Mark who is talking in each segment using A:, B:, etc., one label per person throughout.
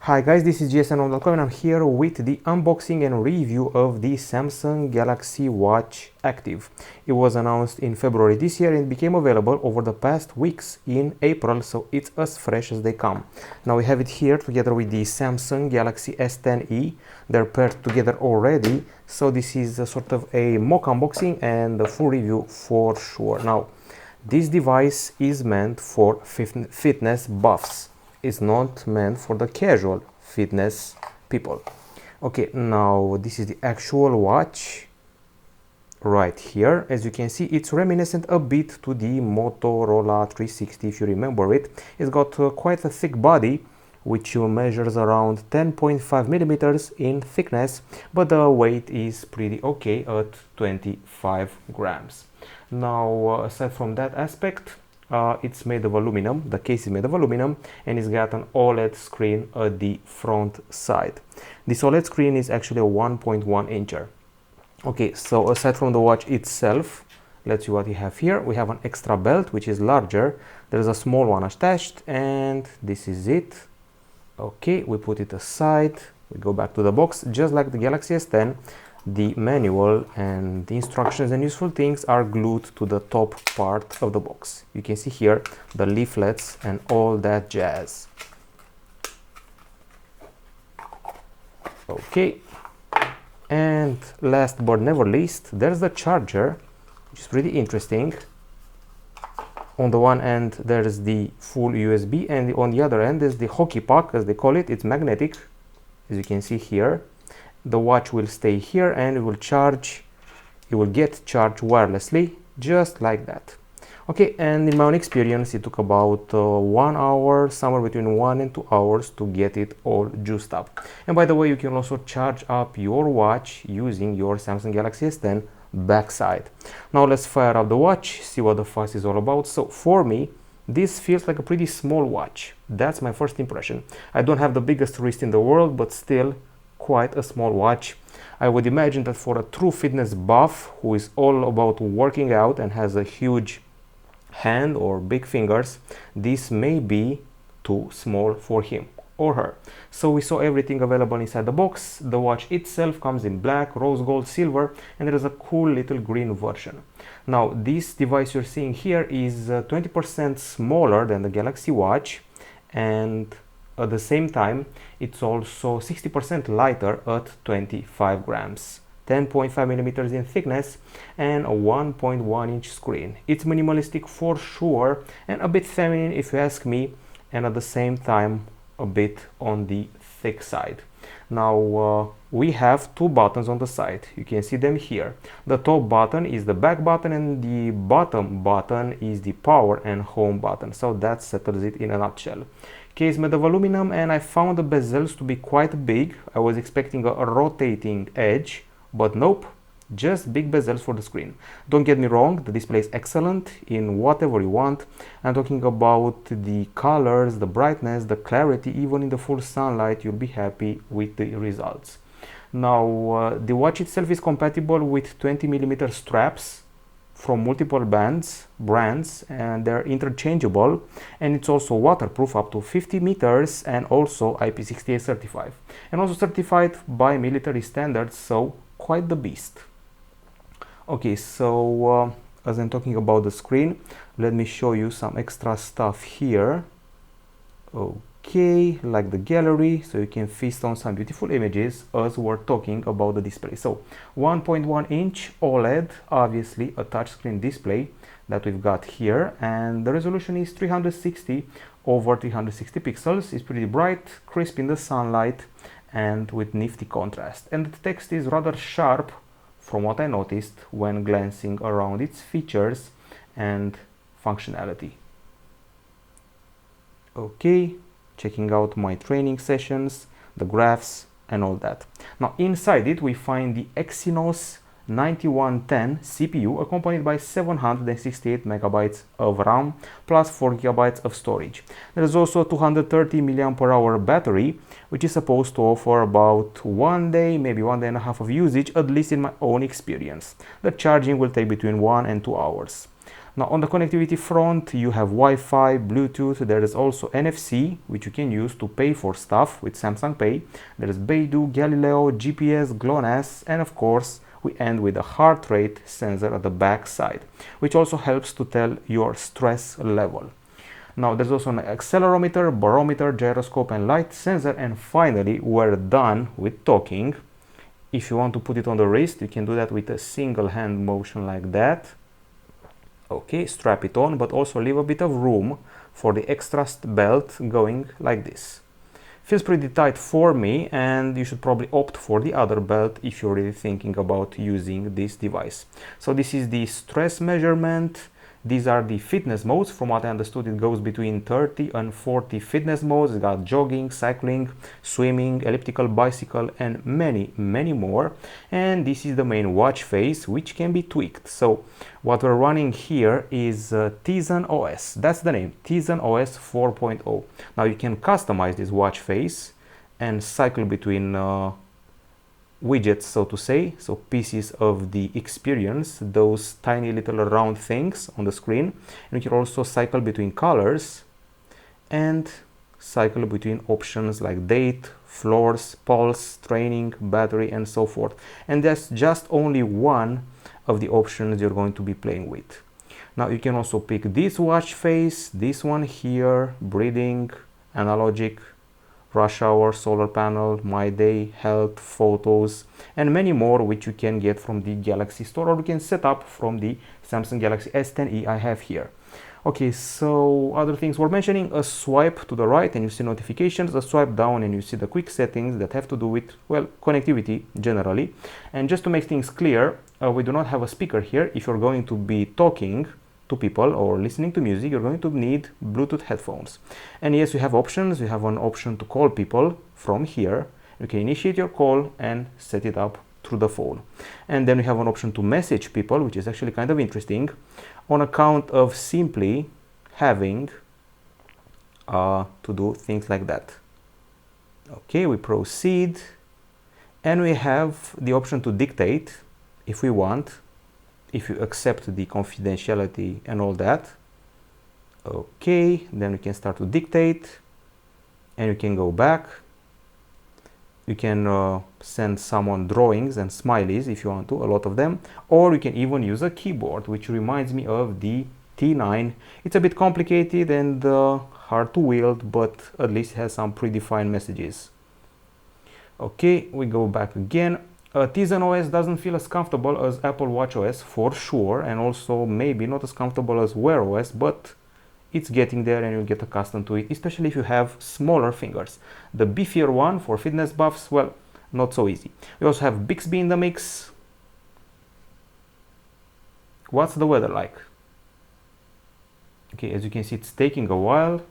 A: Hi guys, this is GSM.com and I'm here with the unboxing and review of the Samsung Galaxy Watch Active. It was announced in February this year and became available over the past weeks in April, so it's as fresh as they come. Now we have it here together with the Samsung Galaxy S10e. They're paired together already, so this is a sort of a mock unboxing and a full review for sure. Now, this device is meant for fitness buffs. Is not meant for the casual fitness people. Okay, now this is the actual watch right here. As you can see, it's reminiscent a bit to the Motorola 360 if you remember it. It's got quite a thick body which measures around 10.5 millimeters in thickness, but the weight is pretty okay at 25 grams. Now aside from that aspect, it's made of aluminum, the case is made of aluminum, and it's got an OLED screen at the front side. This OLED screen is actually a 1.1 incher. Okay, so aside from the watch itself, let's see what we have here. We have an extra belt which is larger. There's a small one attached, and this is it. Okay, we put it aside, we go back to the box. Just like the Galaxy S10, the manual and the instructions and useful things are glued to the top part of the box. You can see here the leaflets and all that jazz. Okay, and last but never least, there's the charger, which is pretty interesting. On the one end there's the full USB, and on the other end is the hockey puck, as they call it. It's magnetic, as you can see here. The watch will stay here and it will charge, it will get charged wirelessly, just like that. Okay, and in my own experience it took about 1 hour, somewhere between 1 and 2 hours to get it all juiced up. And by the way, you can also charge up your watch using your Samsung Galaxy S10 backside. Now let's fire up the watch, see what the fuss is all about. So for me, this feels like a pretty small watch. That's my first impression. I don't have the biggest wrist in the world, but still quite a small watch. I would imagine that for a true fitness buff who is all about working out and has a huge hand or big fingers, this may be too small for him or her. So we saw everything available inside the box. The watch itself comes in black, rose gold, silver, and there is a cool little green version. Now this device you're seeing here is 20% smaller than the Galaxy Watch, and at the same time, it's also 60% lighter at 25 grams, 10.5 millimeters in thickness, and a 1.1 inch screen. It's minimalistic for sure, and a bit feminine if you ask me, and at the same time, a bit on the thick side. Now, we have two buttons on the side. You can see them here. The top button is the back button, and the bottom button is the power and home button. So that settles it in a nutshell. Case made of aluminum, and I found the bezels to be quite big. I was expecting a rotating edge, but nope, just big bezels for the screen. Don't get me wrong, the display is excellent in whatever you want. I'm talking about the colors, the brightness, the clarity. Even in the full sunlight, you'll be happy with the results. Now, the watch itself is compatible with 20mm straps from multiple brands, and they're interchangeable, and it's also waterproof up to 50 meters and also IP68 certified, and also certified by military standards, so quite the beast. Okay, so as I'm talking about the screen, let me show you some extra stuff here. Okay, like the gallery, so you can feast on some beautiful images as we're talking about the display. So 1.1 inch OLED, obviously a touchscreen display that we've got here, and the resolution is 360 over 360 pixels. It's pretty bright, crisp in the sunlight, and with nifty contrast. And the text is rather sharp from what I noticed when glancing around its features and functionality. Okay, checking out my training sessions, the graphs, and all that. Now inside it we find the Exynos 9110 CPU accompanied by 768 megabytes of RAM plus 4 gigabytes of storage. There is also a 230 mAh battery, which is supposed to offer about 1 day, maybe 1 day and a half of usage, at least in my own experience. The charging will take between 1 and 2 hours. Now on the connectivity front, you have Wi-Fi, Bluetooth, there is also NFC, which you can use to pay for stuff with Samsung Pay. There is Beidou, Galileo, GPS, GLONASS, and of course, we end with a heart rate sensor at the back side, which also helps to tell your stress level. Now there's also an accelerometer, barometer, gyroscope, and light sensor, and finally, we're done with talking. If you want to put it on the wrist, you can do that with a single hand motion like that. Okay, strap it on, but also leave a bit of room for the extra belt going like this. Feels pretty tight for me, and you should probably opt for the other belt if you're really thinking about using this device. So this is the stress measurement. These are the fitness modes. From what I understood, it goes between 30 and 40 fitness modes. It's got jogging, cycling, swimming, elliptical, bicycle, and many more. And this is the main watch face, which can be tweaked. So what we're running here is Tizen OS. That's the name, Tizen OS 4.0. Now you can customize this watch face and cycle between widgets, so to say, so pieces of the experience, those tiny little round things on the screen. And you can also cycle between colors and cycle between options like date, floors, pulse, training, battery, and so forth. And that's just only one of the options you're going to be playing with. Now you can also pick this watch face, this one here, breathing, analogic, rush hour, solar panel, my day, health, photos, and many more, which you can get from the Galaxy store, or you can set up from the Samsung Galaxy S10e I have here. Okay, so other things we're mentioning: a swipe to the right and you see notifications, a swipe down and you see the quick settings that have to do with, well, connectivity generally. And just to make things clear, we do not have a speaker here. If you're going to be talking to people or listening to music, you're going to need Bluetooth headphones. And yes, you have options. You have an option to call people from here. You can initiate your call and set it up through the phone. And then we have an option to message people, which is actually kind of interesting, on account of simply having to do things like that. Okay, we proceed, and we have the option to dictate if we want, if you accept the confidentiality and all that. Okay, then we can start to dictate, and you can go back. You can send someone drawings and smileys if you want to, a lot of them, or you can even use a keyboard, which reminds me of the T9. It's a bit complicated and hard to wield, but at least it has some predefined messages. Okay, we go back again. Tizen OS doesn't feel as comfortable as Apple Watch OS for sure, and also maybe not as comfortable as Wear OS, but it's getting there and you'll get accustomed to it, especially if you have smaller fingers. The beefier one for fitness buffs, well, not so easy. We also have Bigsby in the mix. What's the weather like? Okay, as you can see, it's taking a while,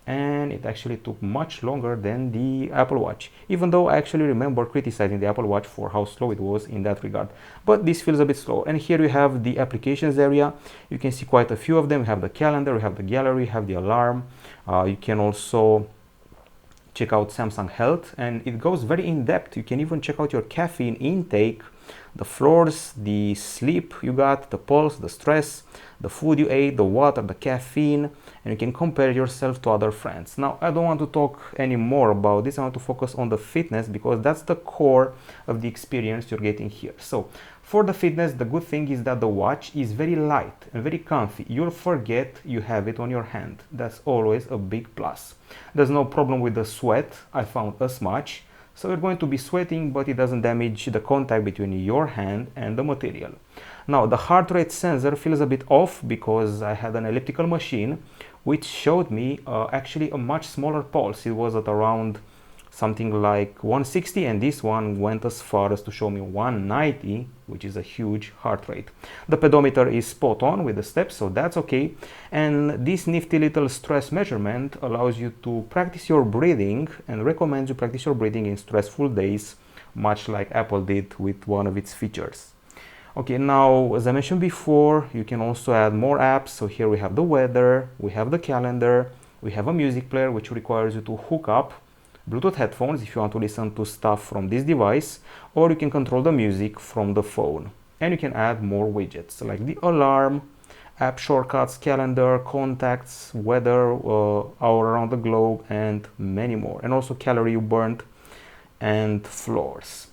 A: and it actually took much longer than the Apple Watch, even though I actually remember criticizing the Apple Watch for how slow it was in that regard. But this feels a bit slow. And here you have the applications area. You can see quite a few of them. We have the calendar, we have the gallery, we have the alarm. You can also check out Samsung Health, and it goes very in depth. You can even check out your caffeine intake, the floors, the sleep you got, the pulse, the stress, the food you ate, the water, the caffeine, and you can compare yourself to other friends. Now, I don't want to talk any more about this. I want to focus on the fitness because that's the core of the experience you're getting here. So for the fitness, the good thing is that the watch is very light and very comfy. You'll forget you have it on your hand. That's always a big plus. There's no problem with the sweat, I found, as much. So you're going to be sweating, but it doesn't damage the contact between your hand and the material. Now, the heart rate sensor feels a bit off because I had an elliptical machine which showed me actually a much smaller pulse. It was at around something like 160, and this one went as far as to show me 190, which is a huge heart rate. The pedometer is spot on with the steps, so that's okay. And this nifty little stress measurement allows you to practice your breathing and recommends you practice your breathing in stressful days, much like Apple did with one of its features. Okay, now, as I mentioned before, you can also add more apps. So here we have the weather, we have the calendar, we have a music player, which requires you to hook up Bluetooth headphones if you want to listen to stuff from this device, or you can control the music from the phone. And you can add more widgets like the alarm, app shortcuts, calendar, contacts, weather, hour around the globe, and many more. And also calorie you burned and floors.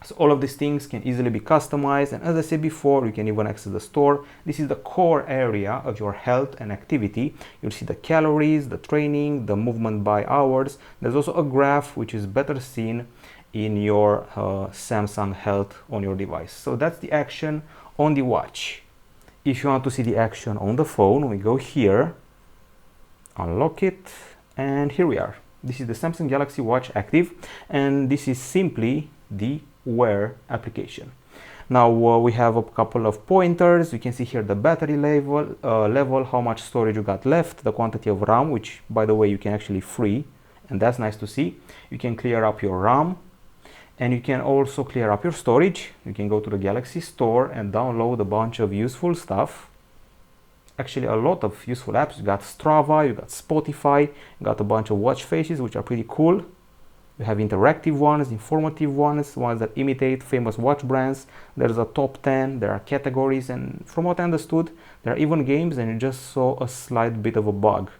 A: So all of these things can easily be customized, and as I said before, you can even access the store. This is the core area of your health and activity. You'll see the calories, the training, the movement by hours. There's also a graph which is better seen in your Samsung Health on your device. So that's the action on the watch. If you want to see the action on the phone, we go here, unlock it, and here we are. This is the Samsung Galaxy Watch Active, and this is simply the Wear application. Now we have a couple of pointers. You can see here the battery level, how much storage you got left, the quantity of RAM, which by the way you can actually free, and that's nice to see. You can clear up your RAM, and you can also clear up your storage. You can go to the Galaxy Store and download a bunch of useful stuff. Actually a lot of useful apps. You got Strava, you got Spotify, you got a bunch of watch faces which are pretty cool. You have interactive ones, informative ones that imitate famous watch brands. There's a top 10, there are categories, and from what I understood, there are even games, and you just saw a slight bit of a bug.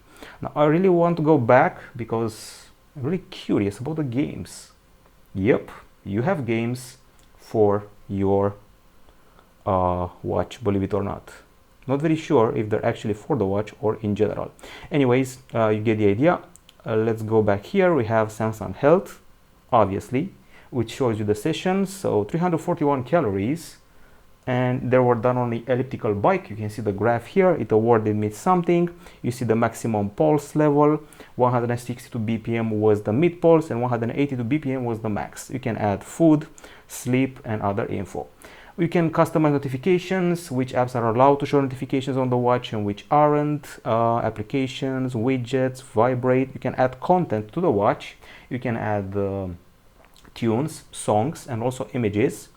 A: Now, I really want to go back because I'm really curious about the games. Yep, you have games for your watch, believe it or not. Not very sure if they're actually for the watch or in general. Anyways, you get the idea. Let's go back here. We have Samsung Health, obviously, which shows you the sessions. So 341 calories, and they were done on the elliptical bike. You can see the graph here. It awarded me something. You see the maximum pulse level. 162 BPM was the mid pulse, and 182 BPM was the max. You can add food, sleep, and other info. You can customize notifications, which apps are allowed to show notifications on the watch and which aren't, applications, widgets, vibrate. You can add content to the watch. You can add tunes, songs, and also images.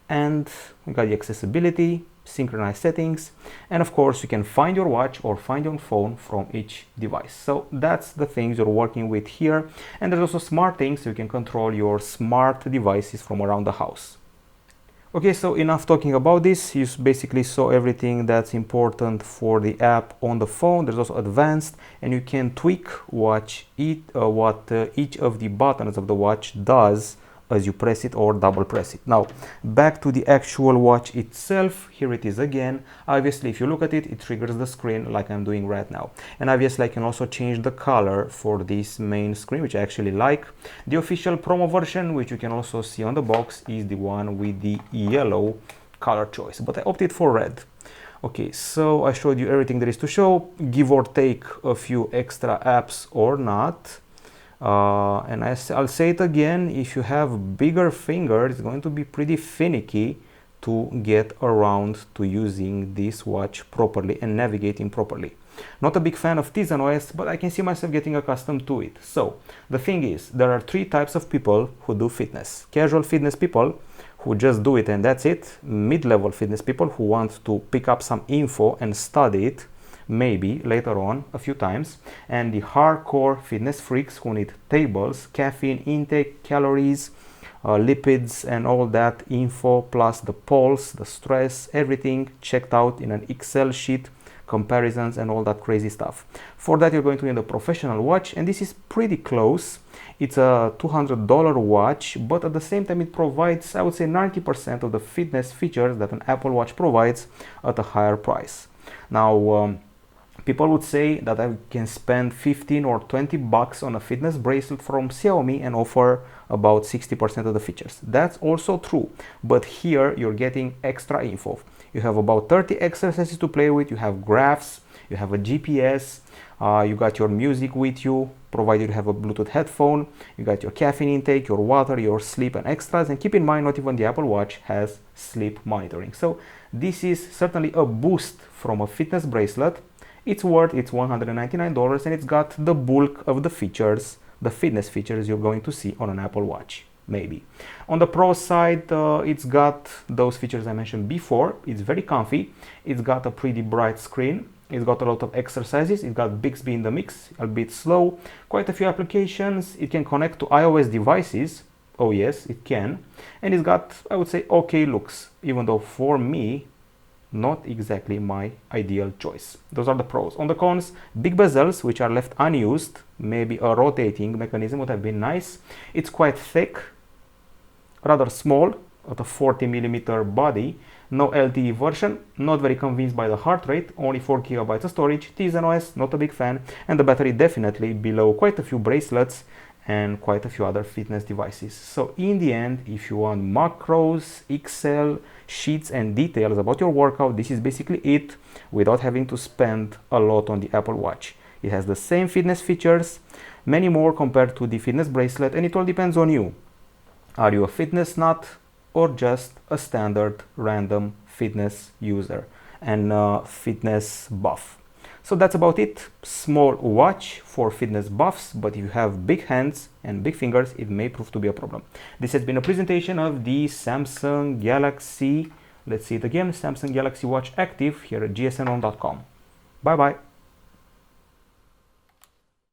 A: And we got the accessibility, synchronized settings, and of course you can find your watch or find your phone from each device. So that's the things you're working with here. And there's also smart things, so you can control your smart devices from around the house. Okay, so enough talking about this. You basically saw everything that's important for the app on the phone. There's also advanced, and you can tweak what each of the buttons of the watch does as you press it or double press it. Now, back to the actual watch itself. Here it is again. Obviously, if you look at it, it triggers the screen like I'm doing right now. And obviously, I can also change the color for this main screen, which I actually like. The official promo version, which you can also see on the box, is the one with the yellow color choice, but I opted for red. Okay, so I showed you everything there is to show, give or take a few extra apps or not. And I'll say it again, if you have bigger fingers, it's going to be pretty finicky to get around to using this watch properly and navigating properly. Not a big fan of Tizen OS, but I can see myself getting accustomed to it. So the thing is, there are three types of people who do fitness. Casual fitness people who just do it and that's it. Mid-level fitness people who want to pick up some info and study it, maybe later on a few times, and the hardcore fitness freaks who need tables, caffeine intake, calories, lipids, and all that info, plus the pulse, the stress, everything checked out in an Excel sheet, comparisons, and all that crazy stuff. For that, you're going to need a professional watch, and this is pretty close. It's a $200 watch, but at the same time it provides, I would say, 90% of the fitness features that an Apple Watch provides at a higher price. Now, people would say that I can spend 15 or 20 bucks on a fitness bracelet from Xiaomi and offer about 60% of the features. That's also true, but here you're getting extra info. You have about 30 exercises to play with, you have graphs, you have a GPS, you got your music with you, provided you have a Bluetooth headphone, you got your caffeine intake, your water, your sleep, and extras. And keep in mind, not even the Apple Watch has sleep monitoring. So this is certainly a boost from a fitness bracelet. It's worth its $199, and it's got the bulk of the features, the fitness features you're going to see on an Apple Watch, maybe. On the Pro side, it's got those features I mentioned before. It's very comfy. It's got a pretty bright screen. It's got a lot of exercises. It's got Bigsby in the mix, a bit slow. Quite a few applications. It can connect to iOS devices. Oh yes, it can. And it's got, I would say, okay looks, even though for me, not exactly my ideal choice. Those are the pros. On the cons, big bezels which are left unused, maybe a rotating mechanism would have been nice. It's quite thick, rather small, at a 40mm body, no LTE version, not very convinced by the heart rate, only 4GB of storage, Tizen OS, not a big fan, and the battery definitely below quite a few bracelets and quite a few other fitness devices. So in the end, if you want macros, Excel, sheets and details about your workout, this is basically it, without having to spend a lot on the Apple Watch. It has the same fitness features, many more compared to the fitness bracelet, and it all depends on you. Are you a fitness nut or just a standard random fitness user and fitness buff? So that's about it. Small watch for fitness buffs, but if you have big hands and big fingers, it may prove to be a problem. This has been a presentation of the Samsung Galaxy, let's see it again, Samsung Galaxy Watch Active here at gsnon.com. Bye bye.